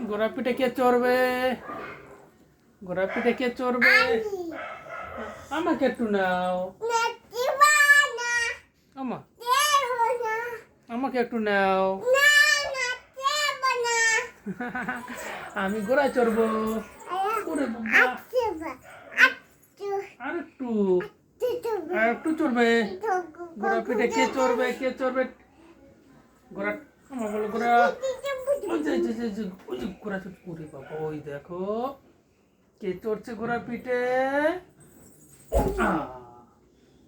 ঘোড়া পিঠে কে চড়বে? ঘোড়া পিঠে কে চড়বে? আমাকে একটু নাও। আমা আমাকে একটু নাও। আমি ঘোড়া চড়বো। ওরে বাবা, আর একটু আর একটু চড়বে। ঘোড়া পিঠে কে চড়বে? কে চড়বে? ঘোড়া আমার বলো ঘোড়া। ওই যে ঘোড়া চড়ছে। ওরে বাবা, ওই দেখো কে চড়ছে ঘোড়া পিঠে।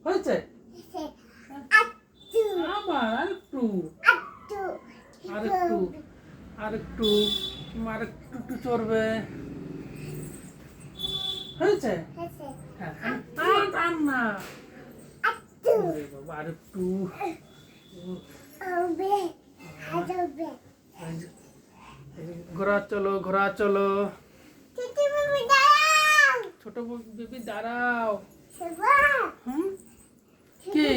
হয়েছে? আবার আর একটু আর একটু আর একটু আর একটু চড়বে। হয়েছে? হ্যাঁ, আর না। ওরে বাবা, আর একটু। ঘোড়া চলো, ঘোড়া চলো। ছোট বেবি দাঁড়াও। হুম, কি?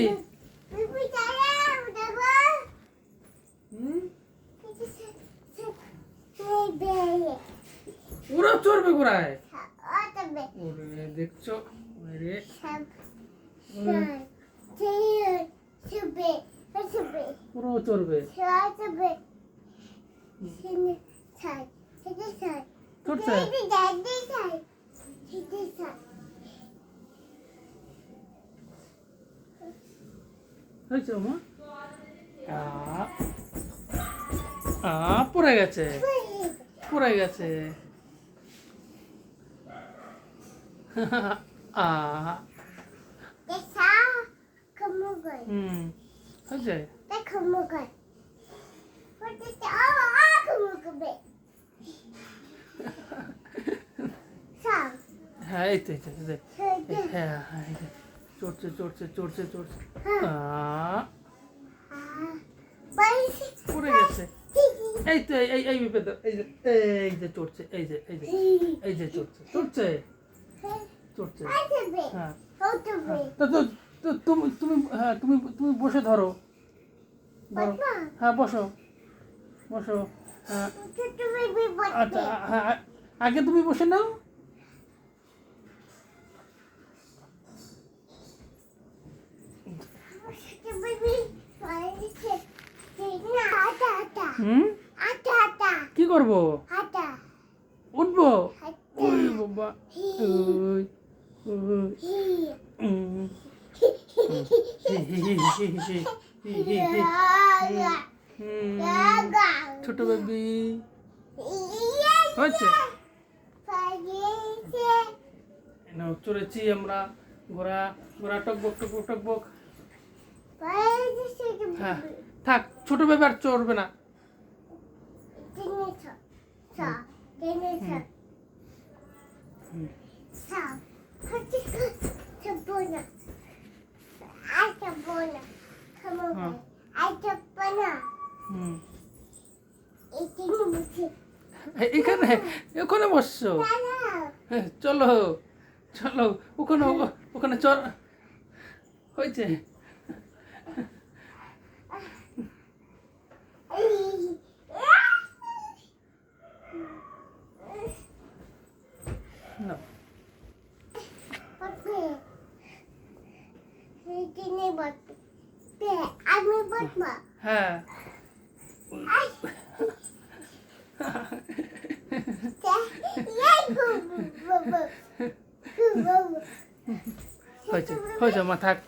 ওরা চড়বে ঘোড়ায়। ওরে দেখছো? ওরে পুরো চড়বে। চড়ছে? হয়েছে মা? পড়ে গেছে, পড়ে গেছে। হয়েছে? হ্যাঁ, এই তো হ্যাঁ হ্যাঁ, চড়ছে চড়ছে চড়ছে চড়ছে। পড়ে গেছে। এই তো এই বিপদ, এই যে চড়ছে, এই যে চড়ছে চড়ছে চড়ছে। হ্যাঁ, তো তুমি তুমি হ্যাঁ তুমি তুমি বসে ধরো। ধরো, হ্যাঁ বসো বসো। হ্যাঁ, আচ্ছা, হ্যাঁ আগে তুমি বসে নাও। কি করবো? উঠবো? ওই বাবা, ছোট বেবি হয়েছে? চড়েছি আমরা ঘোড়া। ঘোড়া টকবক টকবক টকবক। হ্যাঁ, থাক, ছোট বেবি আর চড়বে না। এখানে ওখানে বসছো? চলো চলো, ওখানে ওখানে চল। হয়েছে? হ্যাঁ, হয়েছে হয়েছে মা, থাক।